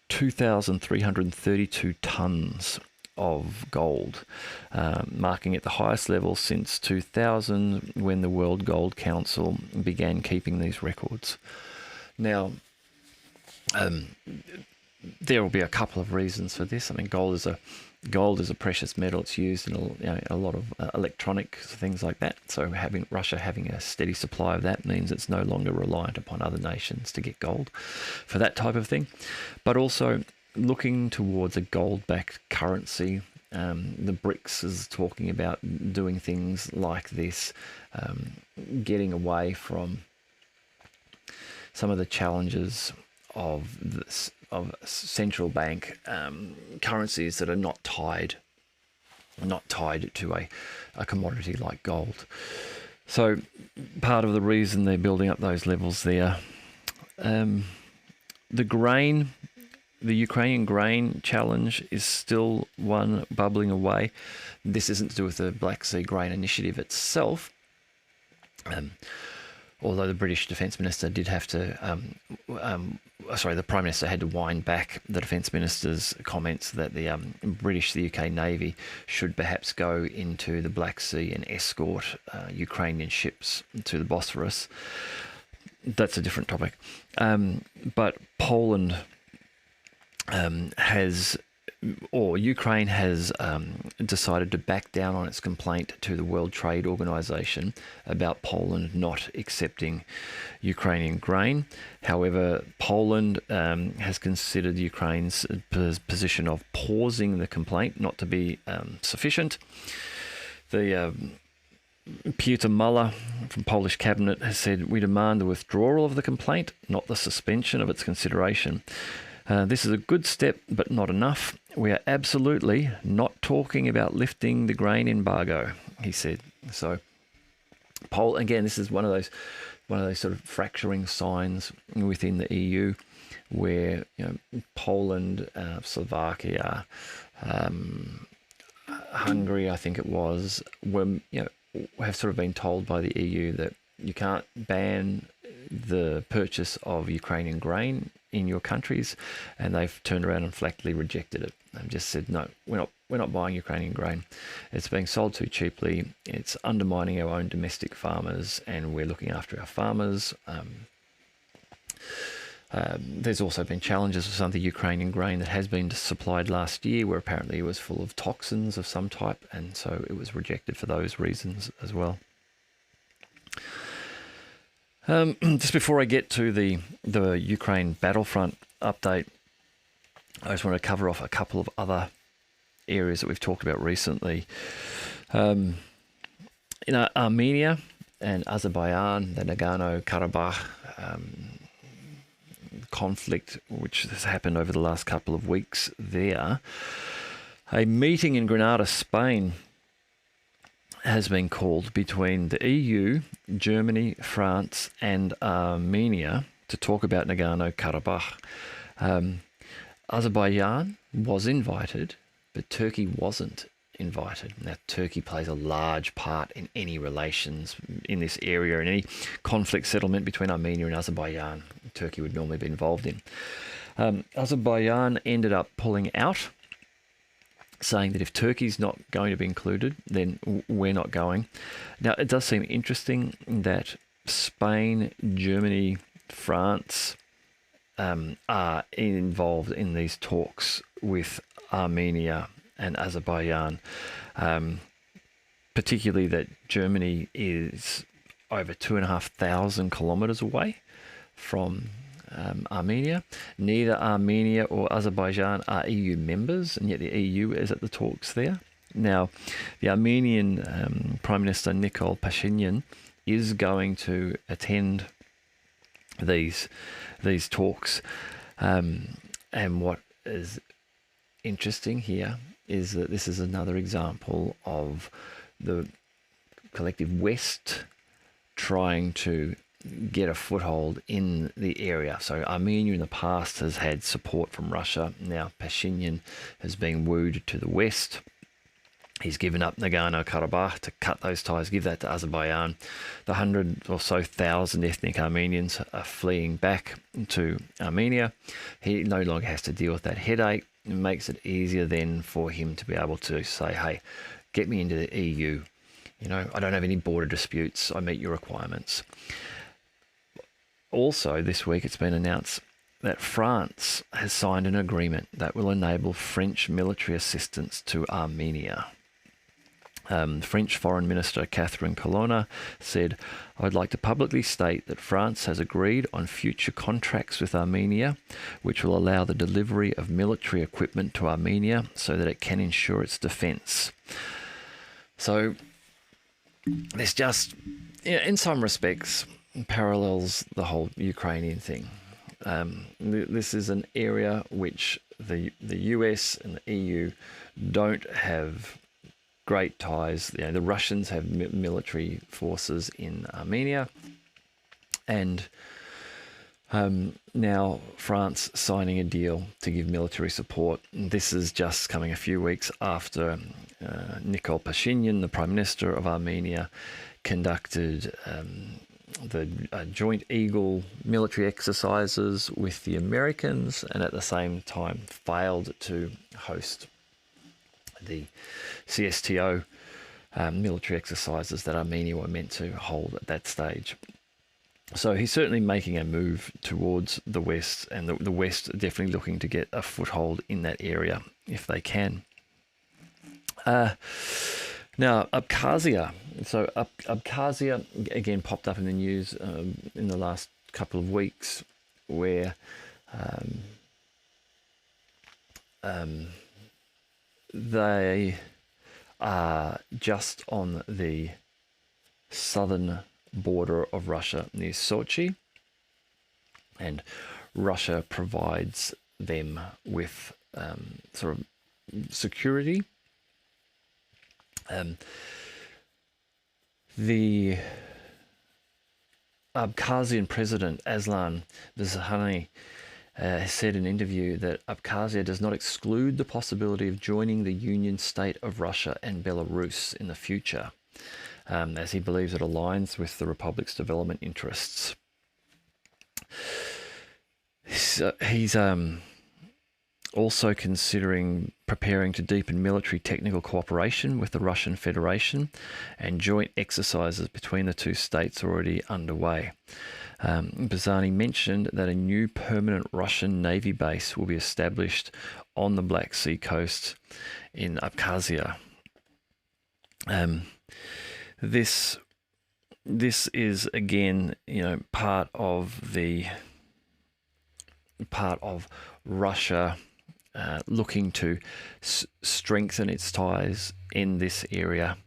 2,332 tons of gold, marking it the highest level since 2000, when the World Gold Council began keeping these records. Now, there will be a couple of reasons for this. I mean, gold is a precious metal. It's used in a lot of electronic things like that. So Russia having a steady supply of that means it's no longer reliant upon other nations to get gold for that type of thing. But also looking towards a gold-backed currency. The BRICS is talking about doing things like this, getting away from some of the challenges of central bank currencies that are not tied to a commodity like gold. So part of the reason they're building up those levels there. The Ukrainian grain challenge is still one bubbling away. This isn't to do with the Black Sea Grain Initiative itself, although the British Defence Minister did have to, the Prime Minister had to wind back the Defence Minister's comments that the UK Navy should perhaps go into the Black Sea and escort Ukrainian ships to the Bosphorus. That's a different topic. But Poland Ukraine has decided to back down on its complaint to the World Trade Organization about Poland not accepting Ukrainian grain. However, Poland has considered Ukraine's position of pausing the complaint not to be sufficient. The Piotr Muller from Polish cabinet has said, "We demand the withdrawal of the complaint, not the suspension of its consideration. This is a good step, but not enough. We are absolutely not talking about lifting the grain embargo," he said. So, again, this is one of those sort of fracturing signs within the EU, where Poland, Slovakia, Hungary, I think it was, have sort of been told by the EU that you can't ban the purchase of Ukrainian grain in your countries, and they've turned around and flatly rejected it and just said, no, we're not buying Ukrainian grain. It's being sold too cheaply. It's undermining our own domestic farmers, and we're looking after our farmers. There's also been challenges with some of the Ukrainian grain that has been supplied last year, where apparently it was full of toxins of some type, and so it was rejected for those reasons as well. Just before I get to the Ukraine battlefront update, I just want to cover off a couple of other areas that we've talked about recently. Armenia and Azerbaijan, the Nagorno-Karabakh conflict, which has happened over the last couple of weeks there. A meeting in Granada, Spain, has been called between the EU, Germany, France, and Armenia to talk about Nagorno-Karabakh. Azerbaijan was invited, but Turkey wasn't invited. Now, Turkey plays a large part in any relations in this area, in any conflict settlement between Armenia and Azerbaijan. Turkey would normally be involved in. Azerbaijan ended up pulling out, saying that if Turkey's not going to be included, then we're not going. Now, it does seem interesting that Spain, Germany, France are involved in these talks with Armenia and Azerbaijan, particularly that Germany is over 2,500 kilometers away from Armenia. Neither Armenia or Azerbaijan are EU members, and yet the EU is at the talks there. Now, the Armenian Prime Minister Nikol Pashinyan is going to attend these talks, and what is interesting here is that this is another example of the collective West trying to get a foothold in the area. So Armenia in the past has had support from Russia. Now Pashinyan has been wooed to the West. He's given up Nagorno-Karabakh to cut those ties, give that to Azerbaijan. The 100 or so thousand ethnic Armenians are fleeing back to Armenia. He no longer has to deal with that headache. It makes it easier then for him to be able to say, hey, get me into the EU. You know, I don't have any border disputes. I meet your requirements. Also, this week it's been announced that France has signed an agreement that will enable French military assistance to Armenia. French Foreign Minister Catherine Colonna said, "I'd like to publicly state that France has agreed on future contracts with Armenia, which will allow the delivery of military equipment to Armenia so that it can ensure its defense." So there's just, in some respects, parallels the whole Ukrainian thing. This is an area which the US and the EU don't have great ties. You know, the Russians have military forces in Armenia, and now France signing a deal to give military support. This is just coming a few weeks after Nikol Pashinyan, the Prime Minister of Armenia, conducted the Joint Eagle military exercises with the Americans, and at the same time failed to host the CSTO military exercises that Armenia were meant to hold at that stage. So he's certainly making a move towards the West, and the West definitely looking to get a foothold in that area if they can. Now, Abkhazia. So Abkhazia, again, popped up in the news in the last couple of weeks, where they are just on the southern border of Russia near Sochi, and Russia provides them with sort of security. The Abkhazian president Aslan Vizhani has said in an interview that Abkhazia does not exclude the possibility of joining the Union state of Russia and Belarus in the future, as he believes it aligns with the republic's development interests. So he's also considering preparing to deepen military technical cooperation with the Russian Federation, and joint exercises between the two states are already underway. Bazani mentioned that a new permanent Russian Navy base will be established on the Black Sea coast in Abkhazia. This is again, part of Russia looking to strengthen its ties in this area.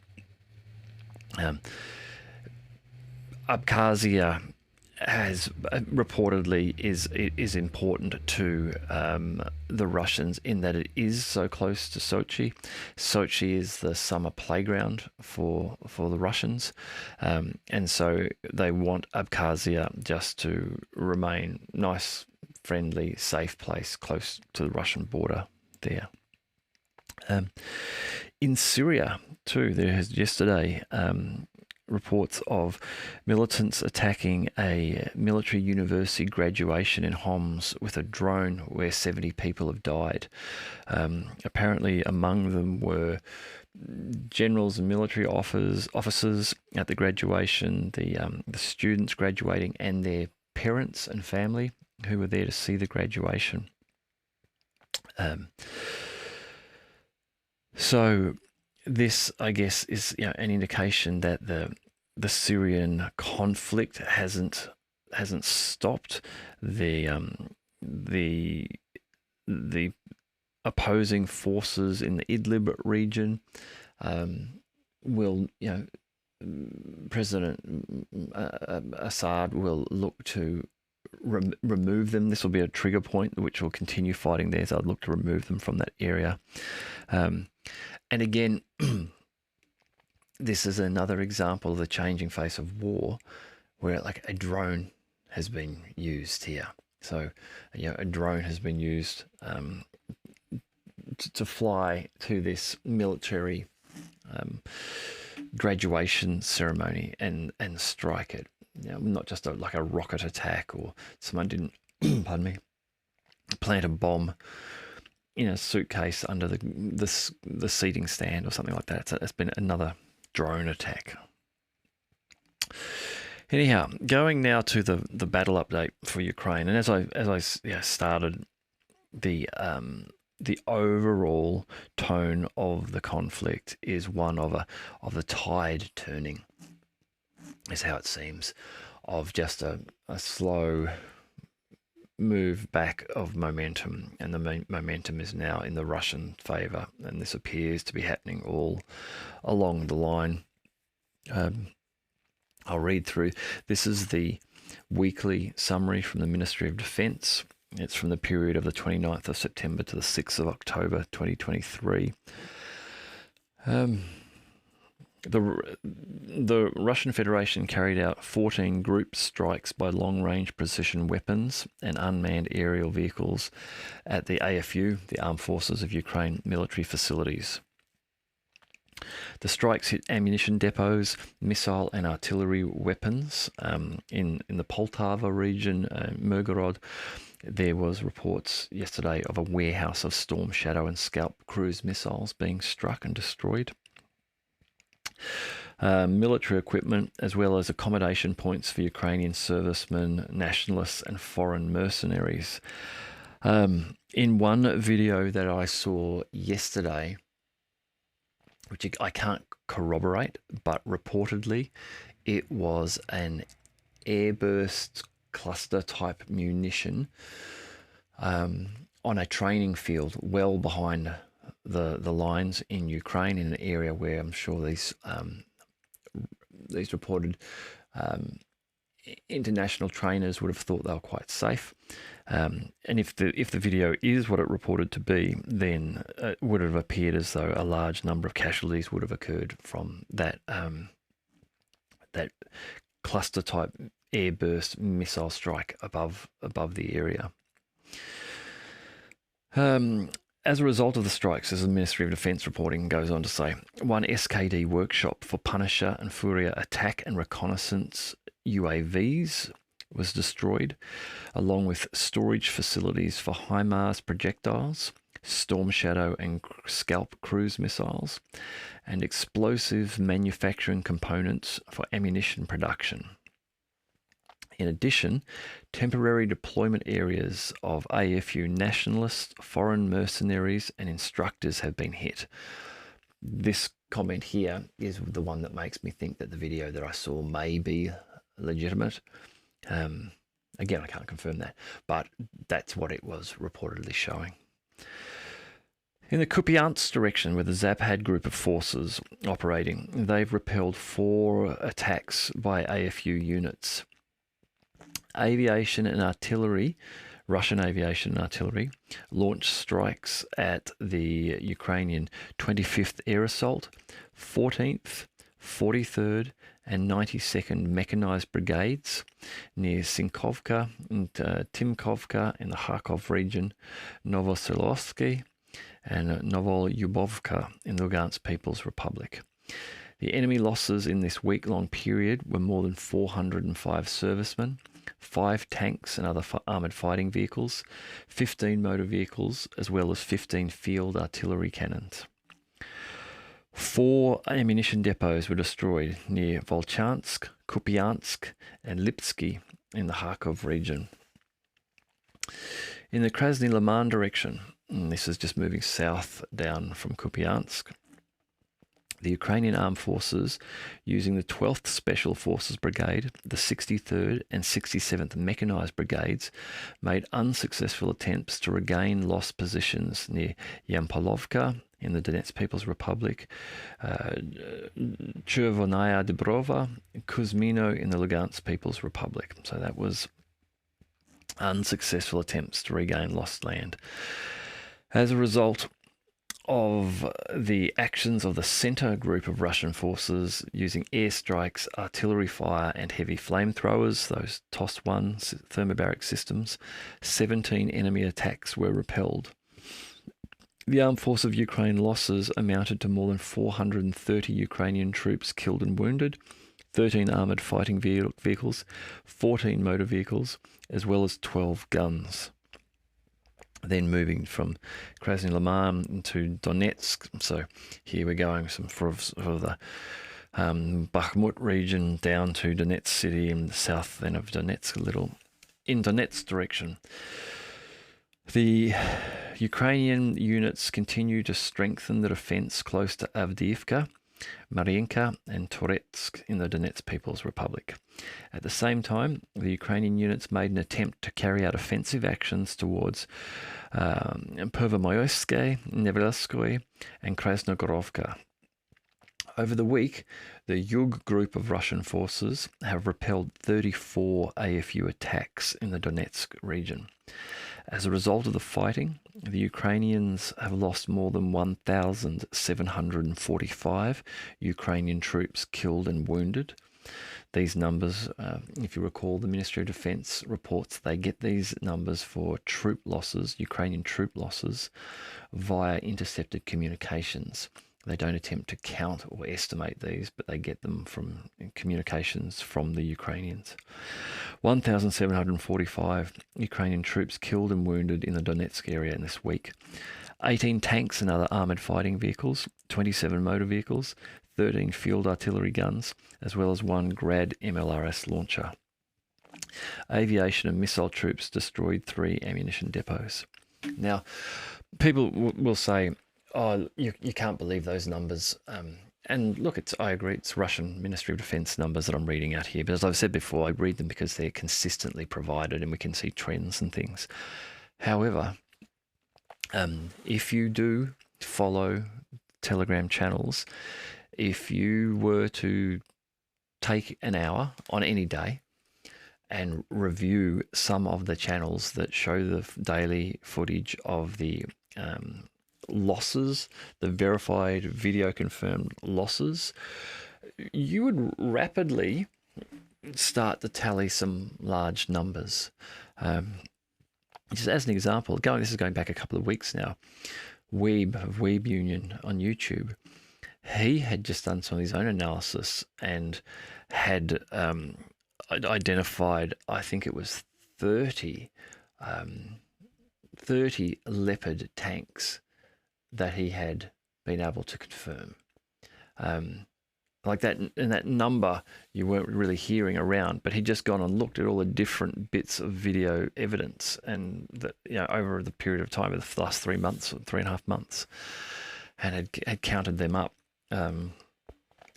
Abkhazia has reportedly is important to the Russians in that it is so close to Sochi. Sochi is the summer playground for the Russians, and so they want Abkhazia just to remain nice, friendly, safe place close to the Russian border there. In Syria too, there has yesterday reports of militants attacking a military university graduation in Homs with a drone where 70 people have died. Apparently among them were generals and military officers at the graduation, the students graduating and their parents and family who were there to see the graduation. So this, I guess, is an indication that the Syrian conflict hasn't stopped. The opposing forces in the Idlib region will, President Assad will look to remove them. This will be a trigger point which will continue fighting there, so I'd look to remove them from that area. And again, this is another example of the changing face of war, where like a drone has been used here. So, a drone has been used to fly to this military graduation ceremony and strike it. Not just like a rocket attack, or someone didn't, pardon me, plant a bomb in a suitcase under the seating stand or something like that. So it's been another drone attack. Anyhow, going now to the battle update for Ukraine, and as I started, the overall tone of the conflict is one of the tide turning, is how it seems, of just a slow move back of momentum, and the momentum is now in the Russian favour, and this appears to be happening all along the line. I'll read through. This is the weekly summary from the Ministry of Defence. It's from the period of the 29th of September to the 6th of October 2023. The Russian Federation carried out 14 group strikes by long-range precision weapons and unmanned aerial vehicles at the AFU, the Armed Forces of Ukraine, military facilities. The strikes hit ammunition depots, missile and artillery weapons in the Poltava region, Mirgorod. There was reports yesterday of a warehouse of Storm Shadow and Scalp cruise missiles being struck and destroyed. Military equipment, as well as accommodation points for Ukrainian servicemen, nationalists and foreign mercenaries. In one video that I saw yesterday, which I can't corroborate, but reportedly it was an airburst cluster type munition on a training field well behind the lines in Ukraine, in an area where I'm sure these reported international trainers would have thought they were quite safe. And if the video is what it reported to be, then it would have appeared as though a large number of casualties would have occurred from that that cluster type airburst missile strike above the area. As a result of the strikes, as the Ministry of Defence reporting goes on to say, one SKD workshop for Punisher and Furia attack and reconnaissance UAVs was destroyed, along with storage facilities for HIMARS projectiles, Storm Shadow and Scalp cruise missiles, and explosive manufacturing components for ammunition production. In addition, temporary deployment areas of AFU nationalists, foreign mercenaries and instructors have been hit. This comment here is the one that makes me think that the video that I saw may be legitimate. Again, I can't confirm that, but that's what it was reportedly showing. In the Kupiansk direction, where the Zapad group of forces operating, they've repelled 4 attacks by AFU units. Aviation and artillery, Russian aviation and artillery, launched strikes at the Ukrainian 25th Air Assault, 14th, 43rd and 92nd Mechanized Brigades near Sinkovka and Timkovka in the Kharkov region, Novodarovka and Novolyubovka in the Luhansk People's Republic. The enemy losses in this week-long period were more than 405 servicemen, 5 tanks and other armoured fighting vehicles, 15 motor vehicles, as well as 15 field artillery cannons. 4 ammunition depots were destroyed near Volchansk, Kupiansk and Lipsky in the Kharkov region. In the Krasny Liman direction, and this is just moving south down from Kupiansk, the Ukrainian Armed Forces, using the 12th Special Forces Brigade, the 63rd and 67th Mechanized Brigades, made unsuccessful attempts to regain lost positions near Yampolovka in the Donetsk People's Republic, Chervonaya Dibrova, Kuzmino in the Lugansk People's Republic. So that was unsuccessful attempts to regain lost land. As a result of the actions of the centre group of Russian forces using airstrikes, artillery fire and heavy flamethrowers, those TOS-1 thermobaric systems, 17 enemy attacks were repelled. The Armed Force of Ukraine losses amounted to more than 430 Ukrainian troops killed and wounded, 13 armoured fighting vehicles, 14 motor vehicles, as well as 12 guns. Then moving from Krasny Liman to Donetsk. So here we're going for the Bakhmut region down to Donetsk city in the south then of Donetsk a little. In Donetsk direction, the Ukrainian units continue to strengthen the defence close to Avdiivka, Mariinka and Toretsk in the Donetsk People's Republic. At the same time, the Ukrainian units made an attempt to carry out offensive actions towards Pervomoyskoye, Nevelskoye and Krasnogorovka. Over the week, the Yug group of Russian forces have repelled 34 AFU attacks in the Donetsk region. As a result of the fighting, the Ukrainians have lost more than 1,745 Ukrainian troops killed and wounded. These numbers, if you recall, the Ministry of Defence reports they get these numbers for troop losses, Ukrainian troop losses, via intercepted communications. They don't attempt to count or estimate these, but they get them from communications from the Ukrainians. 1,745 Ukrainian troops killed and wounded in the Donetsk area in this week. 18 tanks and other armoured fighting vehicles, 27 motor vehicles, 13 field artillery guns, as well as 1 Grad MLRS launcher. Aviation and missile troops destroyed 3 ammunition depots. Now, people will say, oh, you can't believe those numbers. And look, I agree, it's Russian Ministry of Defence numbers that I'm reading out here. But as I've said before, I read them because they're consistently provided and we can see trends and things. However, if you do follow Telegram channels, if you were to take an hour on any day and review some of the channels that show the daily footage of the losses, the verified video confirmed losses, you would rapidly start to tally some large numbers. Just as an example, this is going back a couple of weeks now, Weeb of Weeb Union on YouTube, he had just done some of his own analysis and had identified, I think it was 30 Leopard tanks that he had been able to confirm. Like that, and that number you weren't really hearing around, but he'd just gone and looked at all the different bits of video evidence, and that, over the period of time of the last 3 months, 3.5 months, and had counted them up.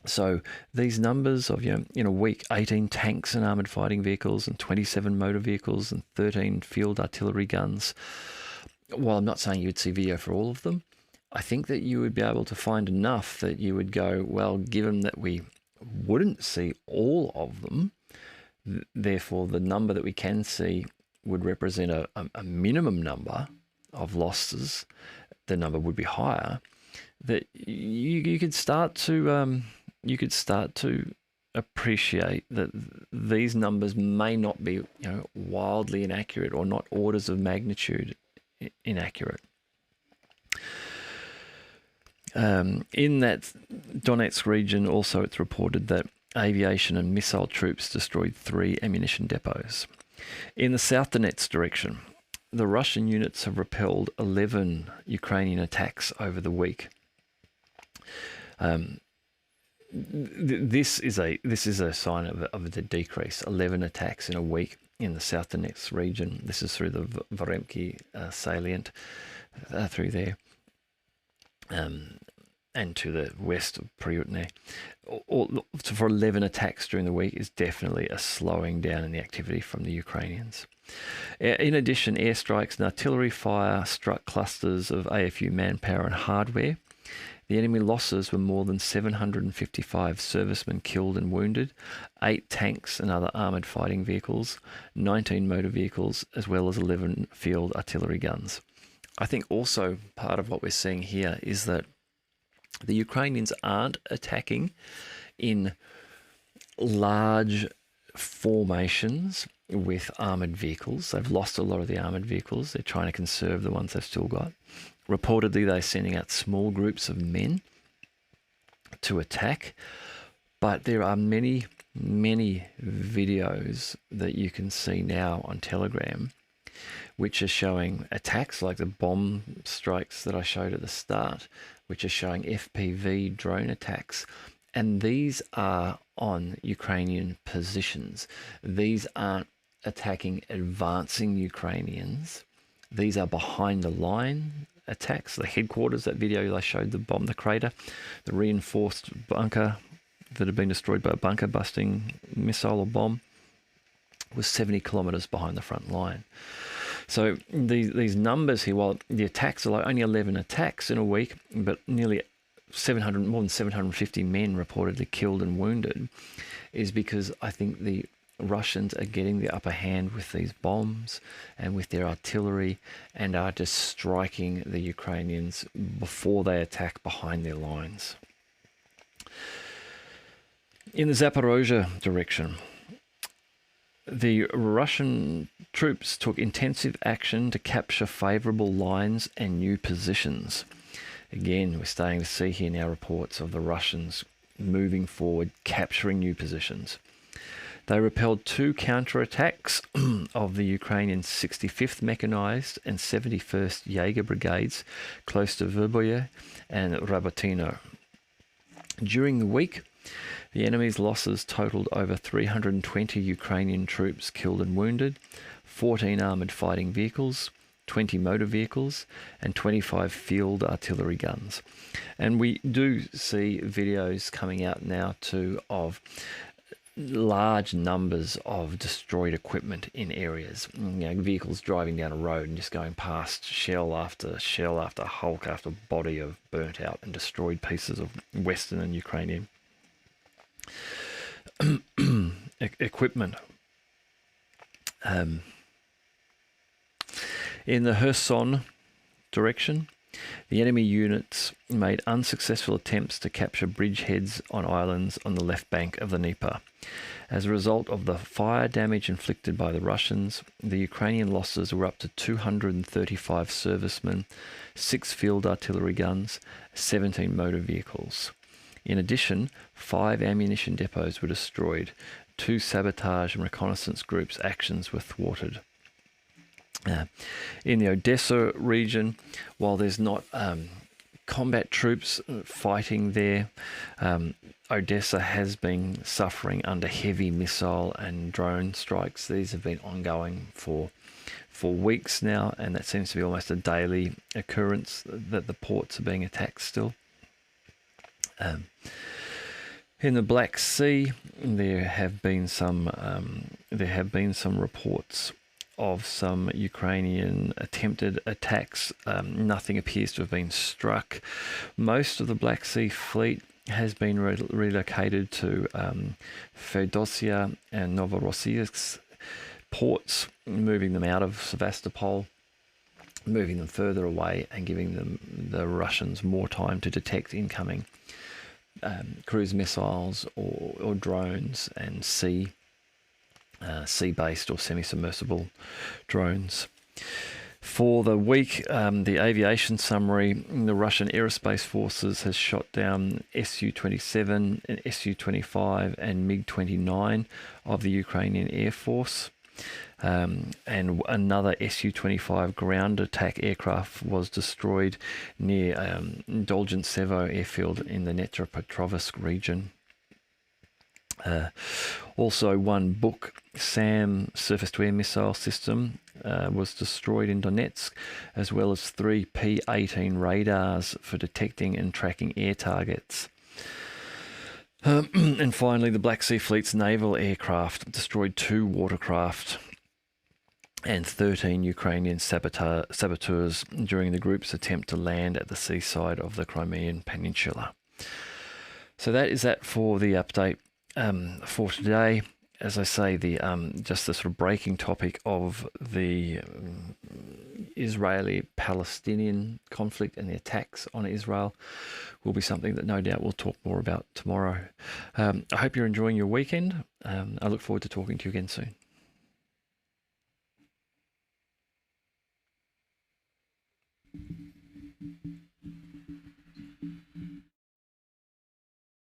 So these numbers of, in a week, 18 tanks and armoured fighting vehicles and 27 motor vehicles and 13 field artillery guns. While I'm not saying you'd see video for all of them, I think that you would be able to find enough that you would go, well, given that we wouldn't see all of them, therefore the number that we can see would represent a minimum number of losses. The number would be higher. That you could start to appreciate that these numbers may not be wildly inaccurate or not orders of magnitude inaccurate. In that Donetsk region, also it's reported that aviation and missile troops destroyed 3 ammunition depots. In the South Donetsk direction, the Russian units have repelled 11 Ukrainian attacks over the week. This is a sign of the decrease. 11 attacks in a week in the South Donetsk region. This is through the Vremevsky salient through there, and to the west of Priutne. For 11 attacks during the week is definitely a slowing down in the activity from the Ukrainians. In addition, airstrikes and artillery fire struck clusters of AFU manpower and hardware. The enemy losses were more than 755 servicemen killed and wounded, 8 tanks and other armoured fighting vehicles, 19 motor vehicles, as well as 11 field artillery guns. I think also part of what we're seeing here is that the Ukrainians aren't attacking in large formations with armoured vehicles. They've lost a lot of the armoured vehicles. They're trying to conserve the ones they've still got. Reportedly, they're sending out small groups of men to attack, but there are many videos that you can see now on Telegram which are showing attacks like the bomb strikes that I showed at the start, which are showing FPV drone attacks. And these are on Ukrainian positions. These aren't attacking advancing Ukrainians. These are behind the line attacks. The headquarters, that video I showed, the bomb, the crater, the reinforced bunker that had been destroyed by a bunker busting missile or bomb, was 70 kilometers behind the front line. So these numbers here, while the attacks are like only 11 attacks in a week, but nearly more than 750 men reportedly killed and wounded, is because I think the Russians are getting the upper hand with these bombs and with their artillery, and are just striking the Ukrainians before they attack behind their lines. In the Zaporozhye direction, the Russian troops took intensive action to capture favourable lines and new positions. Again, we're starting to see here now reports of the Russians moving forward, capturing new positions. They repelled 2 counterattacks of the Ukrainian 65th Mechanized and 71st Jaeger Brigades close to Verbovoy and Rabotino. During the week, the enemy's losses totaled over 320 Ukrainian troops killed and wounded, 14 armoured fighting vehicles, 20 motor vehicles, and 25 field artillery guns. And we do see videos coming out now too of large numbers of destroyed equipment in areas. Vehicles driving down a road and just going past shell after hulk after body of burnt out and destroyed pieces of Western and Ukrainian equipment. In the Kherson direction, the enemy units made unsuccessful attempts to capture bridgeheads on islands on the left bank of the Dnieper. As a result of the fire damage inflicted by the Russians, the Ukrainian losses were up to 235 servicemen, 6 field artillery guns, 17 motor vehicles. In addition, 5 ammunition depots were destroyed. 2 sabotage and reconnaissance groups' actions were thwarted. In the Odessa region, while there's not combat troops fighting there, Odessa has been suffering under heavy missile and drone strikes. These have been ongoing for weeks now, and that seems to be almost a daily occurrence that the ports are being attacked still. In the Black Sea, there have been some reports of some Ukrainian attempted attacks. Nothing appears to have been struck. Most of the Black Sea Fleet has been relocated to Feodosia and Novorossiysk ports, moving them out of Sevastopol, moving them further away and giving them the Russians more time to detect incoming cruise missiles or drones and sea-based or semi-submersible drones. For the week, the aviation summary, the Russian Aerospace Forces has shot down Su-27 and Su-25 and MiG-29 of the Ukrainian Air Force. And another Su-25 ground attack aircraft was destroyed near Dolgentsevo airfield in the Dnepropetrovsk region. Also, one Buk SAM surface-to-air missile system was destroyed in Donetsk, as well as 3 P-18 radars for detecting and tracking air targets. And finally, the Black Sea Fleet's naval aircraft destroyed 2 watercraft and 13 Ukrainian saboteurs during the group's attempt to land at the seaside of the Crimean Peninsula. So that is that for the update for today. As I say, the just the sort of breaking topic of the Israeli-Palestinian conflict and the attacks on Israel will be something that no doubt we'll talk more about tomorrow. I hope you're enjoying your weekend. I look forward to talking to you again soon.